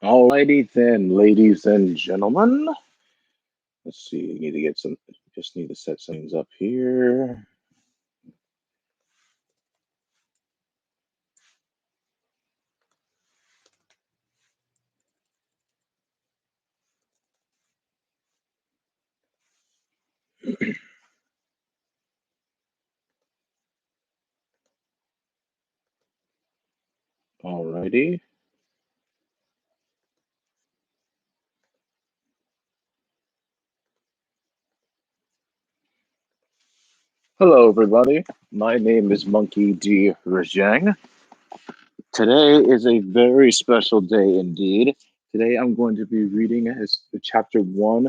Alrighty then, ladies and gentlemen. Let's see. Need to get some. Just need to set some things up here. Alrighty. Hello, everybody. My name is Monkey D. Rajang. Today is a very special day indeed. Today I'm going to be reading as chapter one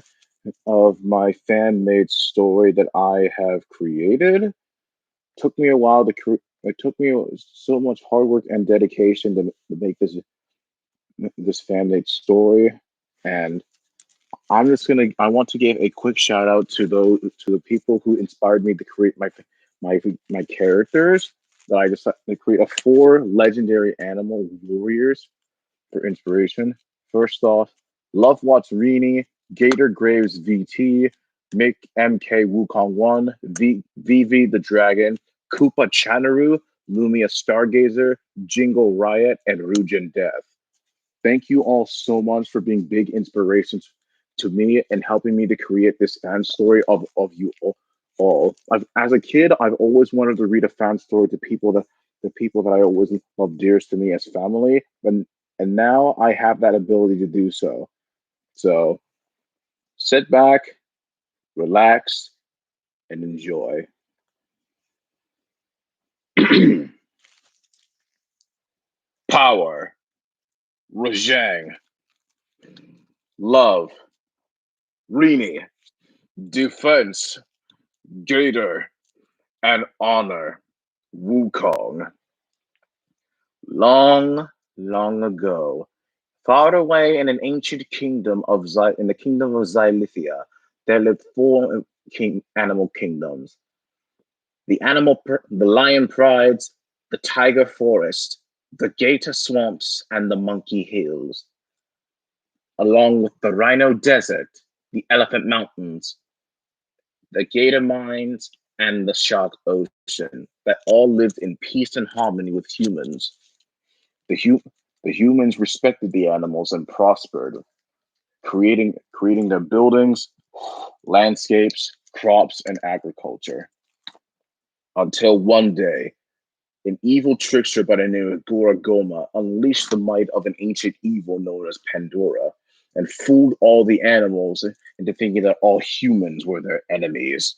of my fan-made story that I have created. Took me a while to create. It took me so much hard work and dedication to make this fan-made story, and I want to give a quick shout out to the people who inspired me to create my characters. That I decided to create a four legendary animal warriors for inspiration. First off, Love Watts Rini, Gator Graves VT, Mick MK Wukong 1, VV the Dragon, Koopa Chanaru, Lumia Stargazer, Jingle Riot, and Rujin Death. Thank you all so much for being big inspirations to me and helping me to create this fan story of you all. As a kid, I've always wanted to read a fan story to the people that I always love dearest to me as family, and now I have that ability to do so. So sit back, relax, and enjoy. Power, Rajang, love, Rini, defense, Gator, and honor, Wukong. Long, long ago, far away in an ancient kingdom in the kingdom of Xylithia, there lived four animal kingdoms: the lion prides, the tiger forest, the gator swamps, and the monkey hills, along with the rhino desert, the elephant mountains, the gator mines, and the shark ocean that all lived in peace and harmony with humans. The, hu- the humans respected the animals and prospered, creating their buildings, landscapes, crops, and agriculture. Until one day, an evil trickster by the name of Goragoma unleashed the might of an ancient evil known as Pandora and fooled all the animals into thinking that all humans were their enemies.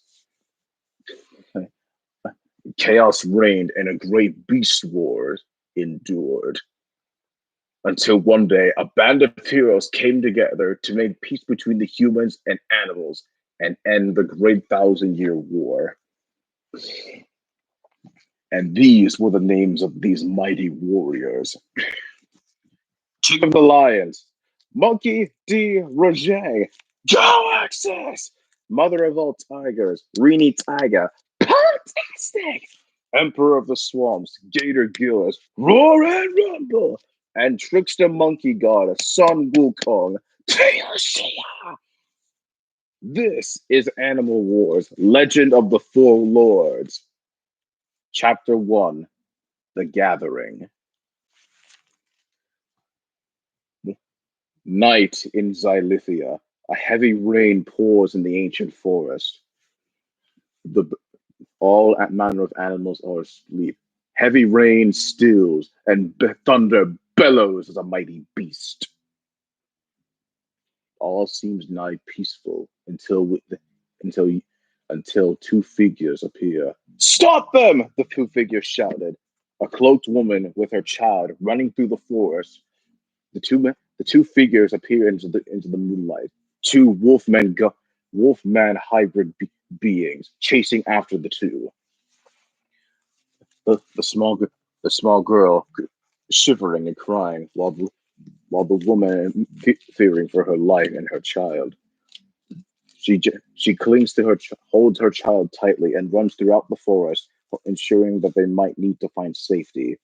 Chaos reigned and a great beast war endured. Until one day, a band of heroes came together to make peace between the humans and animals and end the great 1,000-year war. And these were the names of these mighty warriors: King of the Lions, Monkey D. Roger, Galaxis, Mother of all Tigers, Rini Tiger, Fantastic, Emperor of the Swamps, Gator Gillis, Roar and Rumble, and Trickster Monkey God, Sun Wukong, Teoshia. This is Animal Wars, Legend of the Four Lords. Chapter 1, The Gathering. Night in Xylithia. A heavy rain pours in the ancient forest. All manner of animals are asleep. Heavy rain stills, and thunder bellows as a mighty beast. All seems nigh peaceful until until two figures appear. Stop them! The two figures shouted. A cloaked woman with her child running through the forest. The two figures appear into the moonlight. Two wolfman hybrid beings chasing after the two. The small girl shivering and crying while the woman fearing for her life and her child. She clings to holds her child tightly and runs throughout the forest, ensuring that they might need to find safety.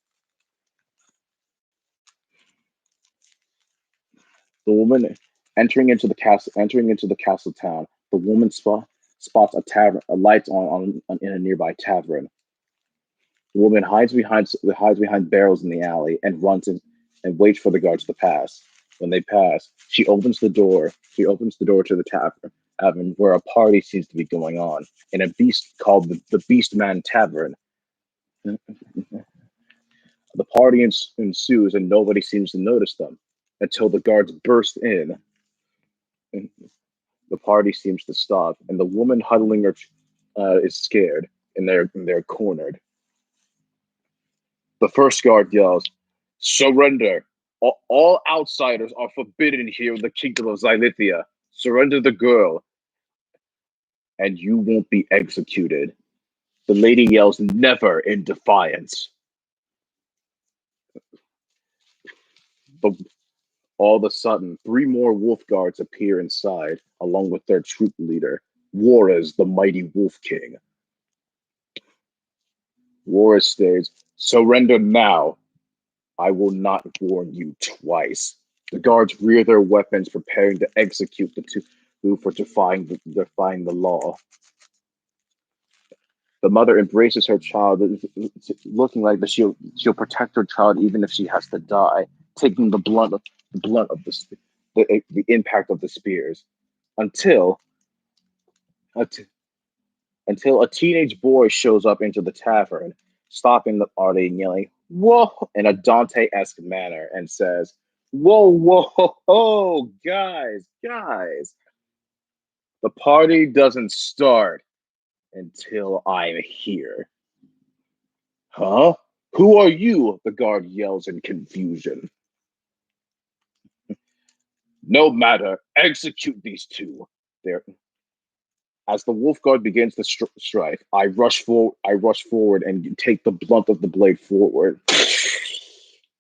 The woman entering into the castle town. The woman spots a tavern, a lights on in a nearby tavern. The woman hides behind barrels in the alley and runs in and waits for the guards to pass. When they pass, she opens the door. She opens the door to the tavern where a party seems to be going on in a beast called the Beast Man Tavern. The party ensues and nobody seems to notice them until the guards burst in. The party seems to stop, and the woman huddling her is scared, and they're cornered. The first guard yells, "Surrender! All outsiders are forbidden here in the kingdom of Xylithia. Surrender the girl, and you won't be executed." The lady yells, "Never," in defiance. But all of a sudden, three more wolf guards appear inside, along with their troop leader, Juarez, the mighty Wolf King. Juarez states, "Surrender now. I will not warn you twice." The guards rear their weapons, preparing to execute the two for defying the law. The mother embraces her child, looking like that she'll protect her child even if she has to die, taking the blunt of the impact of the spears, until until a teenage boy shows up into the tavern, stopping the party and yelling, "Whoa!" in a Dante-esque manner and says, "Whoa, whoa, whoa, guys, guys. The party doesn't start until I'm here." "Huh? Who are you?" the guard yells in confusion. "No matter. Execute these two." There, as the wolf guard begins the strike, I rush forward and take the blunt of the blade forward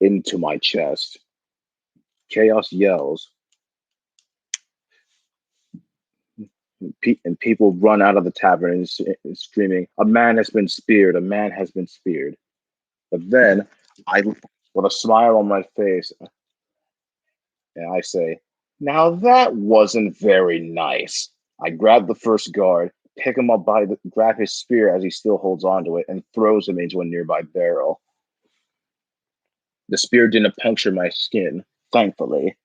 into my chest. Chaos yells, and people run out of the tavern and screaming, "A man has been speared! A man has been speared!" But then, with a smile on my face, and I say, "Now that wasn't very nice." I grab the first guard, pick him up grab his spear as he still holds onto it, and throws him into a nearby barrel. The spear didn't puncture my skin, thankfully,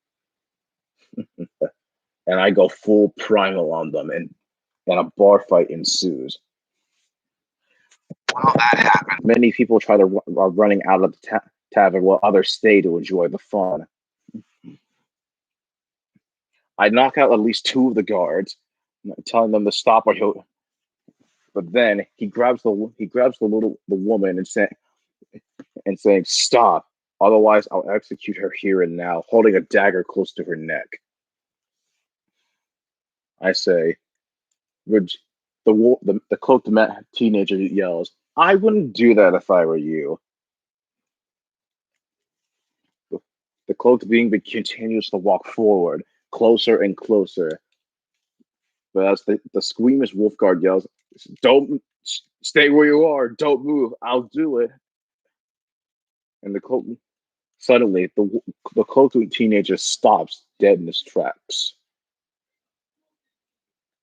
and I go full primal on them, and a bar fight ensues. While that happens, many people are running out of the tavern while others stay to enjoy the fun. I knock out at least two of the guards, telling them to stop or he'll. But then he grabs the woman and saying, "Stop, otherwise I'll execute her here and now," holding a dagger close to her neck. I say, the cloaked teenager yells, "I wouldn't do that if I were you." The cloaked being continues to walk forward, closer and closer. But as the squeamish wolf guard yells, "Don't stay where you are! Don't move! I'll do it!" And suddenly the cloaked teenager stops dead in his tracks,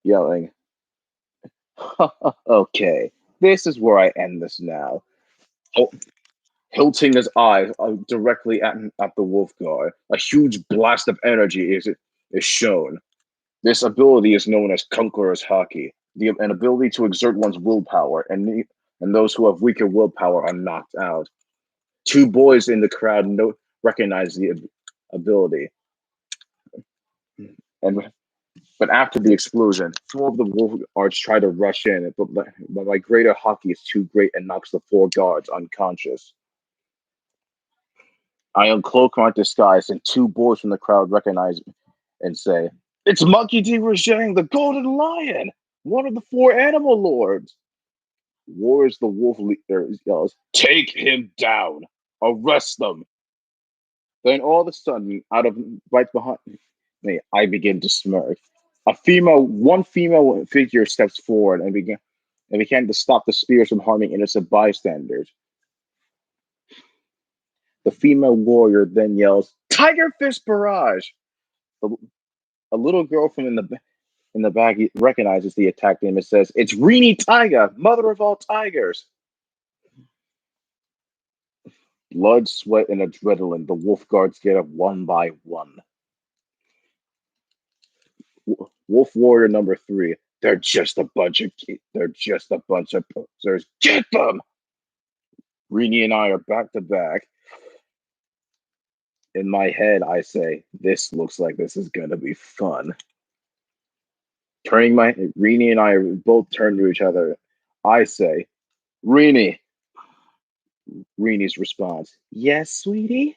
yelling, "Okay, this is where I end this now." Oh, hilting his eyes directly at the wolf guard, a huge blast of energy is shown. This ability is known as Conqueror's Hockey, an ability to exert one's willpower, and those who have weaker willpower are knocked out. Two boys in the crowd recognize the ability, and but after the explosion, four of the wolf guards try to rush in, but my greater hockey is too great and knocks the four guards unconscious. I uncloak my disguise, and two boys from the crowd recognize me and say, "It's Monkey D. Rajang, the Golden Lion, one of the four animal lords." Wars the wolf leader yells, "Take him down! Arrest them!" Then all of a sudden, out of right behind me, I begin to smirk. One female figure steps forward and began to stop the spears from harming innocent bystanders. The female warrior then yells, "Tiger Fist Barrage!" The, a little girl from in the back recognizes the attack name and says, "It's Rini Tiger, mother of all tigers." Blood, sweat, and adrenaline. The wolf guards get up one by one. Wolf warrior number 3. They're just a bunch of posers. Get them! Rini and I are back to back. In my head, I say, "This looks like this is gonna be fun." Rini and I both turn to each other. I say, "Rini." Rini's response, "Yes, sweetie."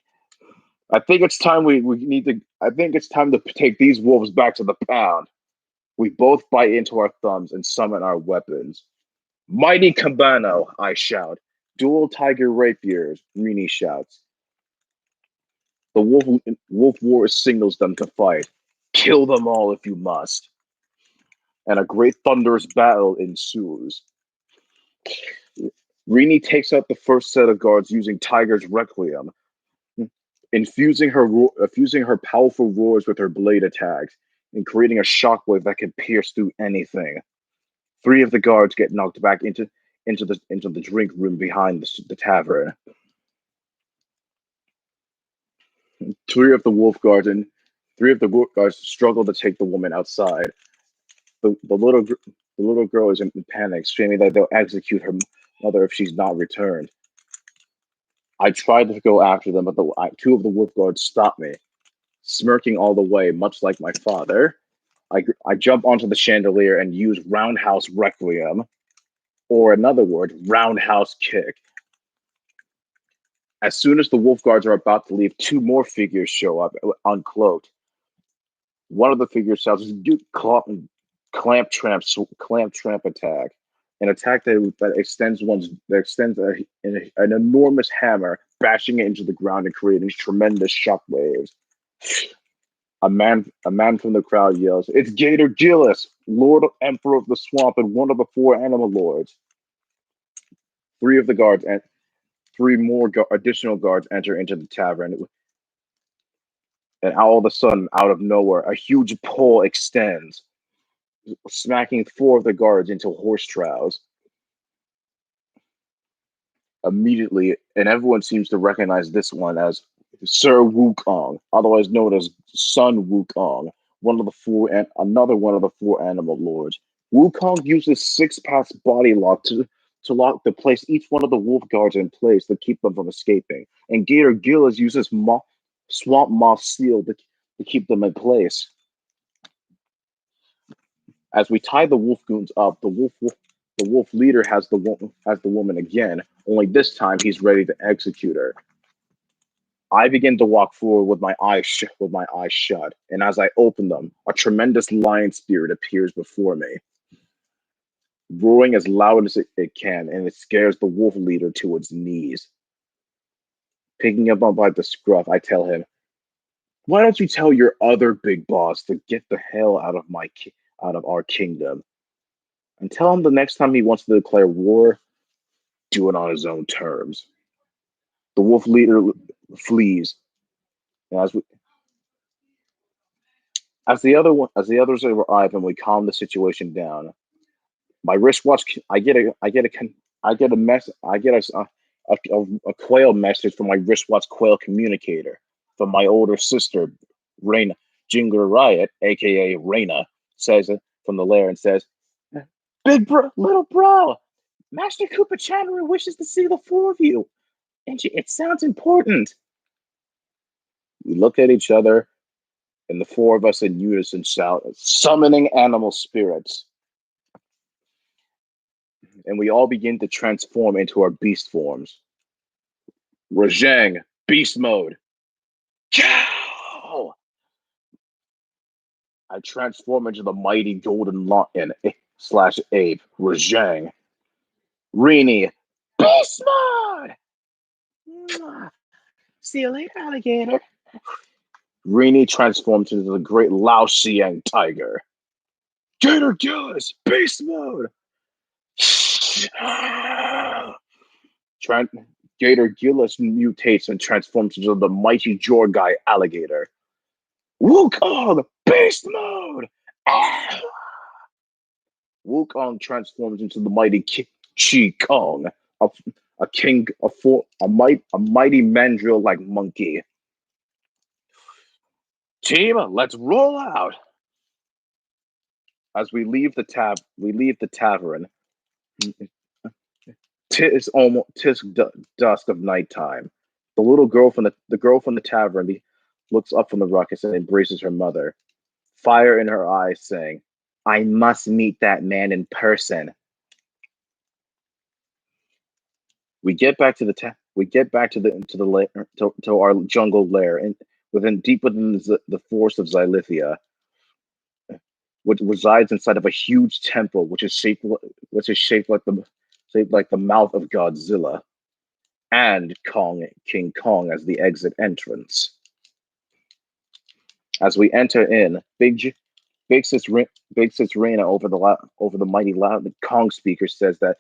I think it's time I think it's time to take these wolves back to the pound. We both bite into our thumbs and summon our weapons. "Mighty Cabano," I shout. "Dual tiger rapiers," Rini shouts. The wolf warrior signals them to fight. "Kill them all if you must." And a great thunderous battle ensues. Rini takes out the first set of guards using Tiger's Requiem, infusing her powerful roars with her blade attacks and creating a shockwave that can pierce through anything. 3 of the guards get knocked back into the drink room behind the tavern. 3 of the wolf guards and 3 of the wolf guards struggle to take the woman outside. The little girl is in panic, screaming that they'll execute her mother if she's not returned. I tried to go after them, but 2 of the wolf guards stopped me, smirking all the way, much like my father. I jump onto the chandelier and use roundhouse requiem, or another word, roundhouse kick. As soon as the wolf guards are about to leave, 2 more figures show up, uncloaked. One of the figures shouts, clamp tramp attack," an attack that extends an enormous hammer, bashing it into the ground and creating tremendous shockwaves. A man from the crowd yells, "It's Gator Gillis, Lord Emperor of the Swamp and one of the 4 animal lords." 3 of the guards and 3 more additional guards enter into the tavern, and all of a sudden, out of nowhere, a huge pole extends, smacking 4 of the guards into horse troughs. Immediately, and everyone seems to recognize this one as Sir Wukong, otherwise known as Sun Wukong, another one of the 4 animal lords. Wukong uses 6-pass body lock to place each one of the wolf guards in place to keep them from escaping, and Gator Gillis uses swamp moth seal to keep them in place. As we tie the wolf goons up, the wolf leader has the woman again. Only this time he's ready to execute her. I begin to walk forward with my eyes shut, and as I open them, a tremendous lion spirit appears before me, roaring as loud as it can, and it scares the wolf leader to its knees. Picking him up by the scruff, I tell him, "Why don't you tell your other big boss to get the hell out of our kingdom, and tell him the next time he wants to declare war, do it on his own terms." The wolf leader flees, and as the others arrive and we calm the situation down, my wristwatch. I get a mess. I get a quail message from my wristwatch quail communicator from my older sister, Raina Jingler Riot, aka Raina, says from the lair and says, "Big bro, little bro, Master Koopa Chandra wishes to see the 4 of you, and it sounds important." We look at each other, and the 4 of us in unison shout, "Summoning animal spirits." And we all begin to transform into our beast forms. Rajang, beast mode. Chow! I transform into the mighty golden lion / ape, Rajang. Rini, beast mode! See you later, alligator. Rini transforms into the great Lao Xiang tiger. Gator Gillis, beast mode! Gator Gillis mutates and transforms into the mighty Jorgai alligator. Wukong, beast mode! Ah! Wukong transforms into the mighty Chi Kong, a, a king, a mighty mandrill-like monkey. Team, let's roll out. As we leave the tavern. Tis dusk of nighttime. The little girl from the tavern looks up from the ruckus and embraces her mother, fire in her eyes, saying, "I must meet that man in person." We get back to to our jungle lair, and deep within the forest of Xylithia, which resides inside of a huge temple, which is shaped like the mouth of Godzilla, and King Kong as the exit entrance. As we enter in, Big Sis Reina over the mighty loud Kong speaker says that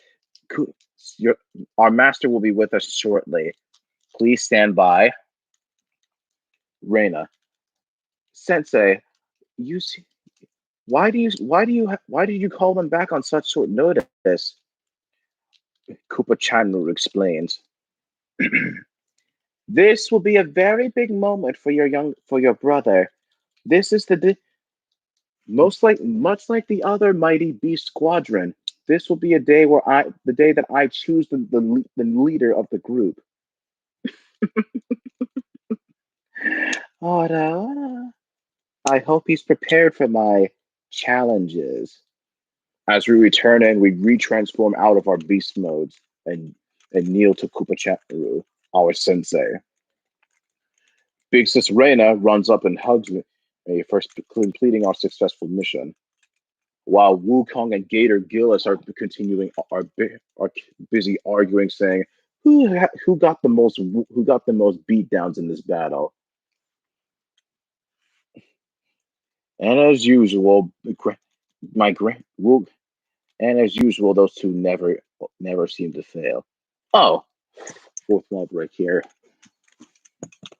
our master will be with us shortly. Please stand by. Reina, Sensei, you see, why did you call them back on such short notice? Koopa Chanru explains. This will be a very big moment for your brother. This is much like the other mighty beast squadron. This will be the day that I choose the leader of the group. Ora, I hope he's prepared for my challenges. As we return and we retransform out of our beast modes and kneel to Koopa Chanru, our sensei. Big Sis Reina runs up and hugs me, first completing our successful mission. While Wukong and Gator Gillis are busy arguing, saying who got the most beatdowns in this battle. And as usual, those two never seem to fail. Oh, fourth wall break here.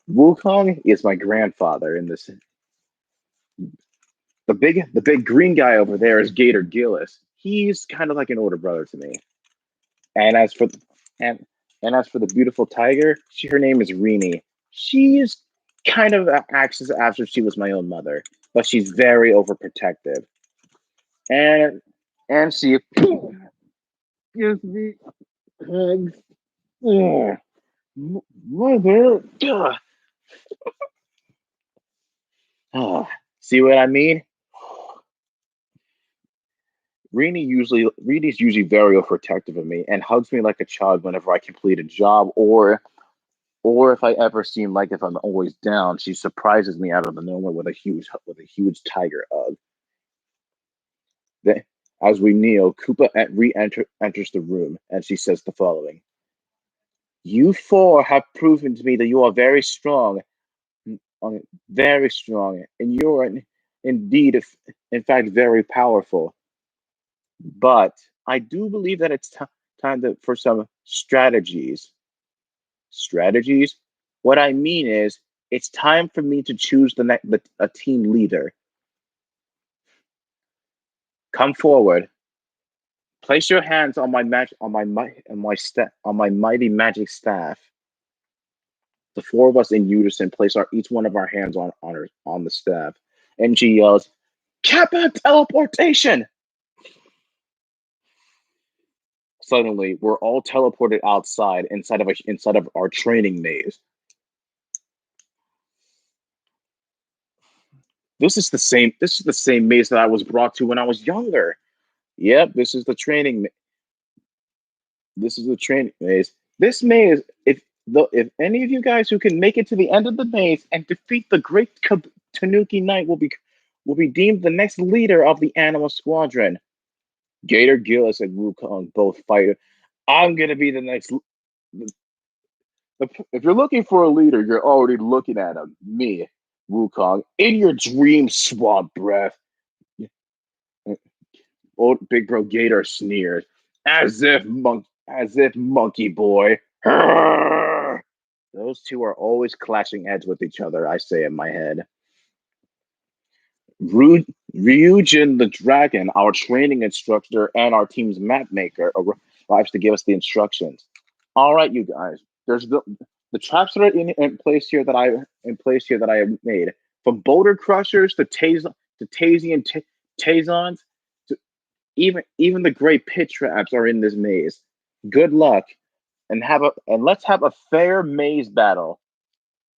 Wukong is my grandfather in this. The big green guy over there is Gator Gillis. He's kind of like an older brother to me. And as for the beautiful tiger, her name is Rini. She's kind of acts as after she was my own mother, but she's very overprotective. And she gives me hugs. Mother. See what I mean? Rini's usually very overprotective of me and hugs me like a child whenever I complete a job, or if I ever seem like if I'm always down, she surprises me out of the nowhere with a huge tiger hug. Then, as we kneel, Koopa enters the room and she says the following: "You four have proven to me that you are very strong, and you're indeed, in fact, very powerful. But I do believe that it's time for some strategies. Strategies? What I mean is, it's time for me to choose a team leader. Come forward. Place your hands on my mighty magic staff." The four of us in unison place each one of our hands on the staff, and she yells, "Kappa teleportation!" Suddenly, we're all teleported outside inside of our training maze. This is the same maze that I was brought to when I was younger. Yep, this is the training maze. This maze, if any of you guys who can make it to the end of the maze and defeat the great Tanuki Knight will be deemed the next leader of the Animal Squadron. Gator Gillis and Wukong both fight. I'm gonna be the next. If you're looking for a leader, you're already looking at him. Me, Wukong, in your dream swamp breath. Old big bro Gator sneers, as if monkey boy. Those two are always clashing heads with each other, I say in my head. Ryujin the Dragon, our training instructor and our team's map maker, arrives to give us the instructions. All right, you guys. There's the traps that are in place here that I have made, from boulder crushers to Tazian Tazons, to even the gray pit traps are in this maze. Good luck, and let's have a fair maze battle,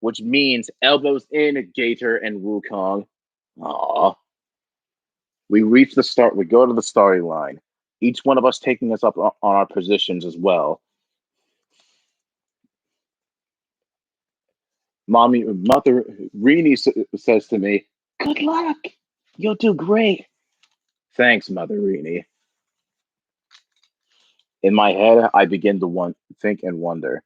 which means elbows in Gator and Wukong. Aww. We reach the start. We go to the starting line. Each one of us taking us up on our positions as well. Mother Rini says to me, "Good luck. You'll do great." Thanks, Mother Rini. In my head, I begin to think and wonder.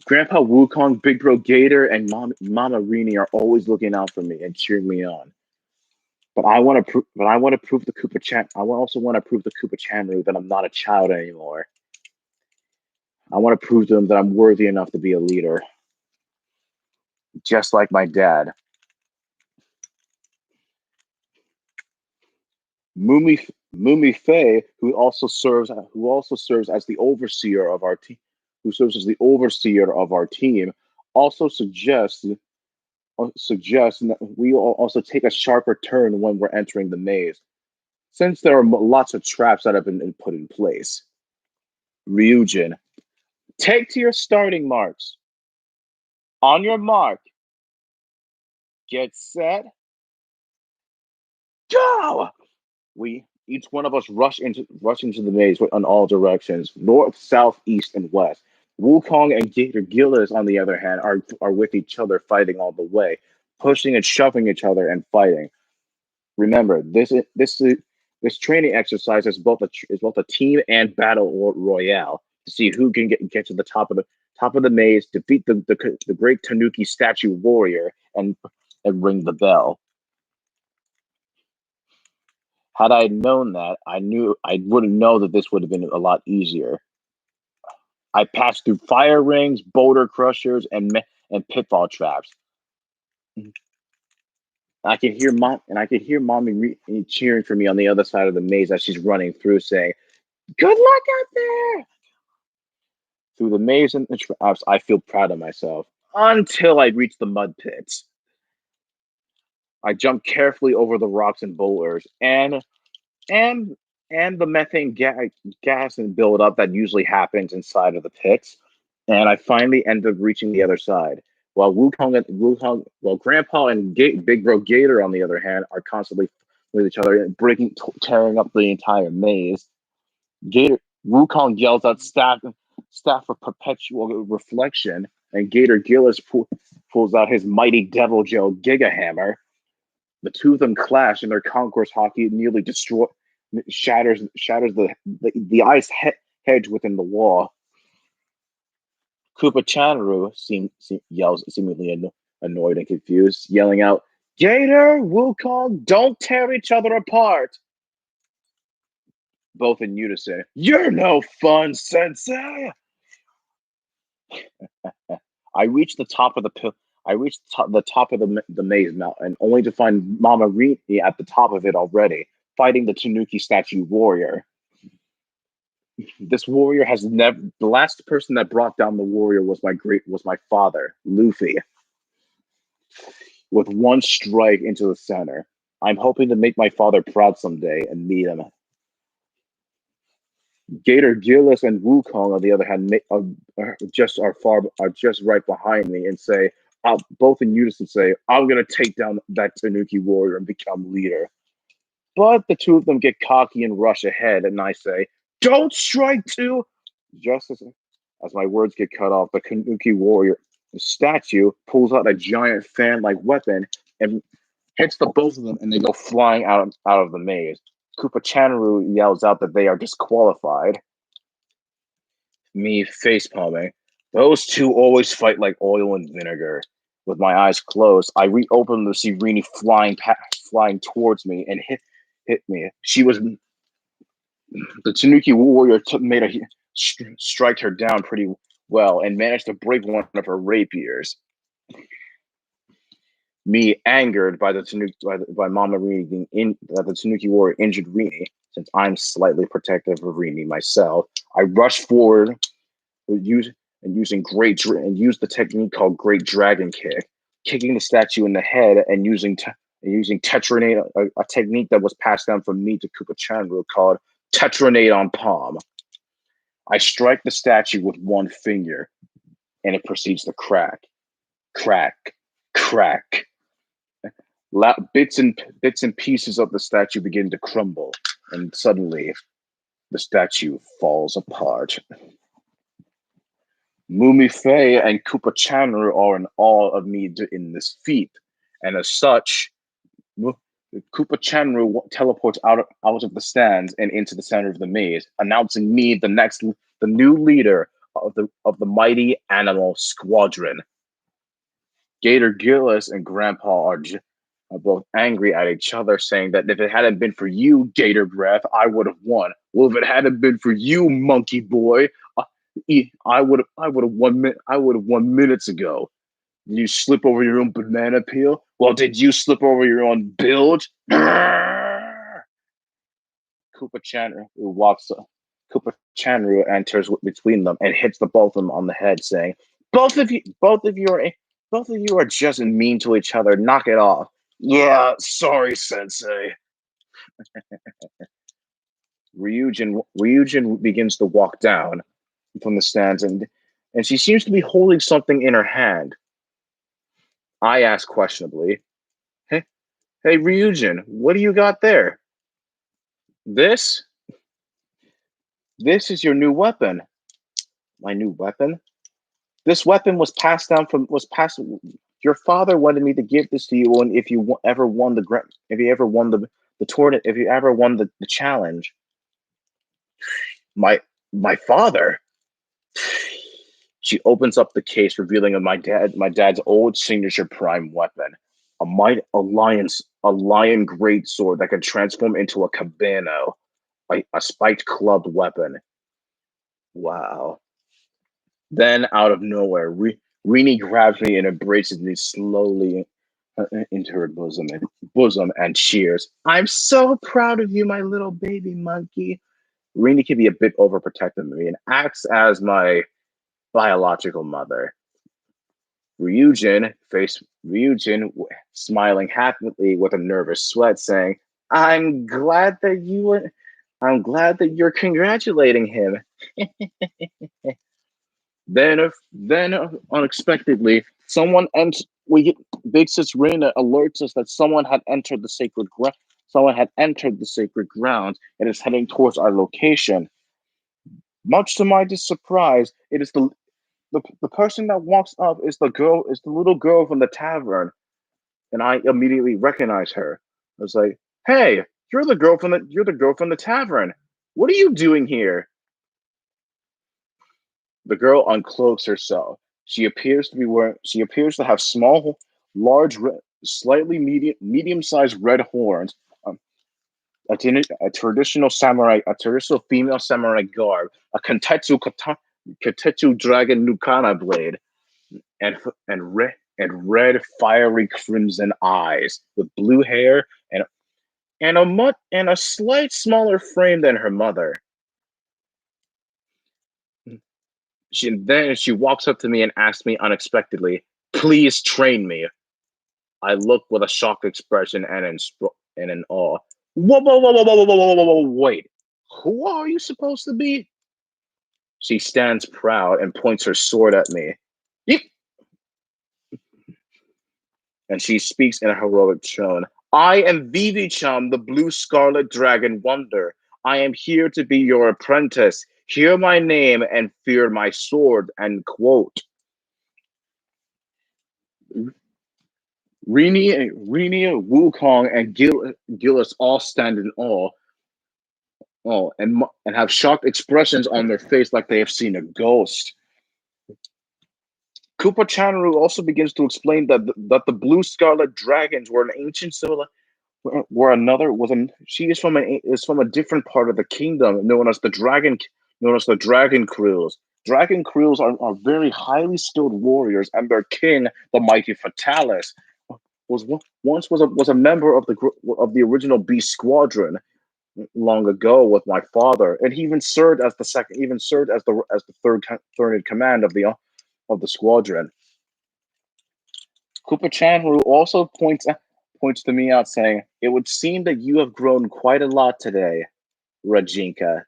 Grandpa Wukong, Big Bro Gator, and Mama Rini are always looking out for me and cheering me on. But I want to prove the Koopa Chan. I also want to prove the Koopa Chanru that I'm not a child anymore. I want to prove to them that I'm worthy enough to be a leader, just like my dad. Mumi Fei, who also serves as the overseer of our team, also suggests that we also take a sharper turn when we're entering the maze, since there are lots of traps that have been put in place. Ryujin, take to your starting marks. On your mark, get set, go! Each one of us rush into the maze in all directions, north, south, east, and west. Wukong and Gator Gillis, on the other hand, are with each other, fighting all the way, pushing and shoving each other and fighting. Remember, this training exercise is both a team and battle royale to see who can get to the top of the maze, defeat the great Tanuki statue warrior, and ring the bell. Had I known that, I wouldn't know that this would have been a lot easier. I passed through fire rings, boulder crushers, and pitfall traps. I could hear mommy cheering for me on the other side of the maze as she's running through, saying, "Good luck out there!" Through the maze and the traps, I feel proud of myself until I reach the mud pits. I jump carefully over the rocks and boulders, and the methane gas and buildup that usually happens inside of the pits, and I finally end up reaching the other side. While Grandpa and Big Bro Gator, on the other hand, are constantly with each other and tearing up the entire maze. Wukong yells out staff of perpetual reflection, and Gator Gillis pulls out his mighty Devil Joe Giga Hammer. The two of them clash, and their concourse hockey nearly shatters the ice hedge within the wall. Koopa Chanru yells, seemingly annoyed and confused, yelling out, "Gator, Wukong, don't tear each other apart!" Both in unison. "You're no fun, Sensei!" I reached the top of the maze mountain, only to find Mama Rini at the top of it already, fighting the Tanuki statue warrior. This warrior has never. The last person that brought down the warrior was my father, Luffy, with one strike into the center. I'm hoping to make my father proud someday and meet him. Gator Gillis and Wukong, on the other hand, are just right behind me and say, both in unison say, "I'm gonna take down that Tanuki warrior and become leader." But the two of them get cocky and rush ahead, and I say, "Don't strike too!" Just as my words get cut off, the Tanuki warrior statue pulls out a giant fan-like weapon and hits the both of them, and they go flying out of the maze. Koopa Chanru yells out that they are disqualified. Me face palming. Those two always fight like oil and vinegar. With my eyes closed, I reopen them to see Rini flying towards me and hit me. The Tanuki warrior strike her down pretty well and managed to break one of her rapiers. Me angered by the Tanuki, by Mama Rini being the Tanuki warrior injured Rini, since I'm slightly protective of Rini myself, I rushed forward use and using and use the technique called Great Dragon Kick, kicking the statue in the head and using Tetranate, a technique that was passed down from me to Koopa Chandru called Tetranate on Palm. I strike the statue with one finger, and it proceeds to crack, crack, crack. Bits and pieces of the statue begin to crumble, and suddenly the statue falls apart. Mumifei and Koopa Chandru are in awe of me in this feat, and as such, Koopa Chandru teleports out of the stands and into the center of the maze, announcing me the new leader of the mighty animal squadron. Gator Gillis and Grandpa are both angry at each other, saying that if it hadn't been for you, Gator Breath, I would have won. Well, if it hadn't been for you, Monkey Boy, I would have won. I would have won minutes ago. Did you slip over your own banana peel? Well, did you slip over your own build? Koopa Chandru enters between them and hits the both of them on the head, saying, both of you are just mean to each other. Knock it off." Yeah, sorry, Sensei. Ryujin begins to walk down from the stands, and she seems to be holding something in her hand. I ask questionably, "Hey, Ryujin, what do you got there?" This is your new weapon." My new weapon? This weapon was passed. Your father wanted me to give this to you, and if you ever won the tournament, if you ever won the challenge. My father. She opens up the case, revealing my dad's old signature prime weapon, a lion great sword that can transform into a cabano, a spiked clubbed weapon. Wow. Then, out of nowhere, Rini grabs me and embraces me slowly into her bosom and cheers. "I'm so proud of you, my little baby monkey." Rini can be a bit overprotective of me and acts as my biological mother. Ryujin, smiling happily with a nervous sweat, saying, I'm glad that you're congratulating him." Then unexpectedly, Big Sis Rena alerts us that someone had entered the sacred grounds and is heading towards our location. Much to my surprise, it is the person that walks up is the little girl from the tavern, and I immediately recognize her. I was like, "Hey, you're the girl from the tavern. What are you doing here?" The girl uncloaks herself. She appears to have small, large, slightly medium-sized red horns, a traditional female samurai garb, a Kentetsu dragon Nukana blade, and red fiery crimson eyes, with blue hair and a slight smaller frame than her mother. She walks up to me and asks me unexpectedly, "Please train me." I look with a shocked expression and in awe. Whoa, wait. Who are you supposed to be? She stands proud and points her sword at me. Yeep. And she speaks in a heroic tone. "I am Vivi-chan, the blue scarlet dragon wonder. I am here to be your apprentice. Hear my name and fear my sword," end quote. Rini, Wukong, and Gillis all stand in awe. And have shocked expressions on their face like they have seen a ghost. Koopa Chandru also begins to explain that the blue scarlet dragons were an ancient she is from a different part of the kingdom known as the dragon crews. Dragon crews are very highly skilled warriors, and their king, the mighty Fatalis, was a member of the original B Squadron long ago with my father, and he even served as the third in command of the squadron. Koopa Chan, who also points to me out, saying, "It would seem that you have grown quite a lot today, Rajinka."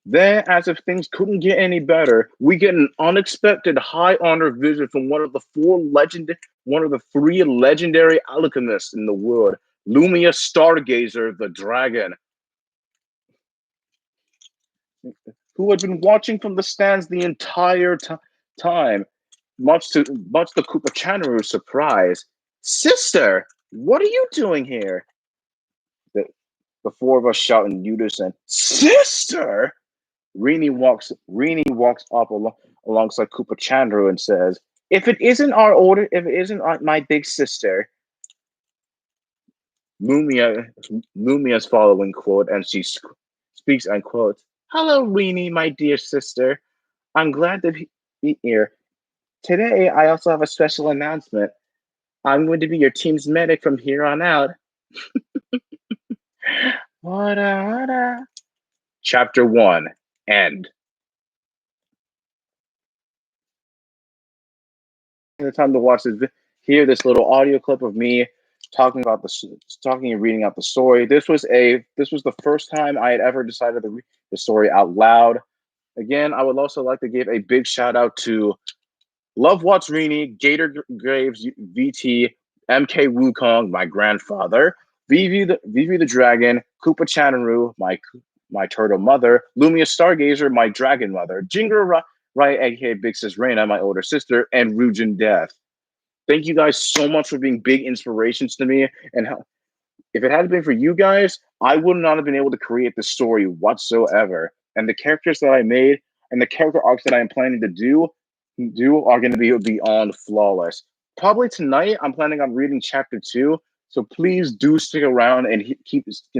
Then, as if things couldn't get any better, we get an unexpected high honor visit from one of the three legendary alchemists in the world, Lumia Stargazer the Dragon, who had been watching from the stands the entire time, much to Koopa Chanaru's surprise. Sister, what are you doing here? The, the four of us shout in unison, Sister! Rini walks up alongside Koopa Chandru and says, if it isn't my big sister, Mumia, Mumia's following quote, and she speaks and quotes, Hello, Rini, my dear sister. I'm glad to be here. Today, I also have a special announcement. I'm going to be your team's medic from here on out. Wada. Chapter 1, End. The time to watch hear this little audio clip of me talking and reading out the story. This was the first time I had ever decided to read the story out loud. Again, I would also like to give a big shout out to Love Watch Rini, Gator Graves, VT, MK Wukong, my grandfather, Vivi the Dragon, Koopa Chanaru, my turtle mother, Lumia Stargazer, my dragon mother, Jingra Rai, aka Big Sis Reina, my older sister, and Rujin Death. Thank you guys so much for being big inspirations to me. And if it hadn't been for you guys, I would not have been able to create the story whatsoever. And the characters that I made and the character arcs that I am planning to do are going to be beyond flawless. Probably tonight, I'm planning on reading chapter 2. So please do stick around and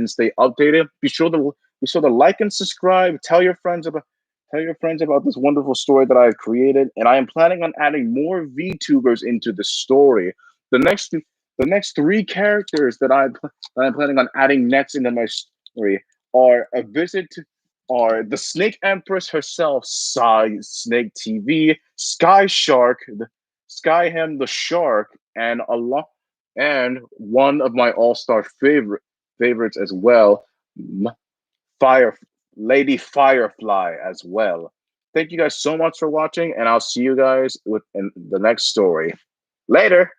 stay updated. Be sure to like and subscribe. Tell your friends about this wonderful story that I have created, and I am planning on adding more VTubers into the story. The next the next three characters that I'm planning on adding next into my story are a visit to, are the Snake Empress herself, Snake TV, Sky Shark, Skyhem the Shark, and and one of my all-star favorites as well, Fire Lady Firefly as well. Thank you guys so much for watching, and I'll see you guys in the next story. Later.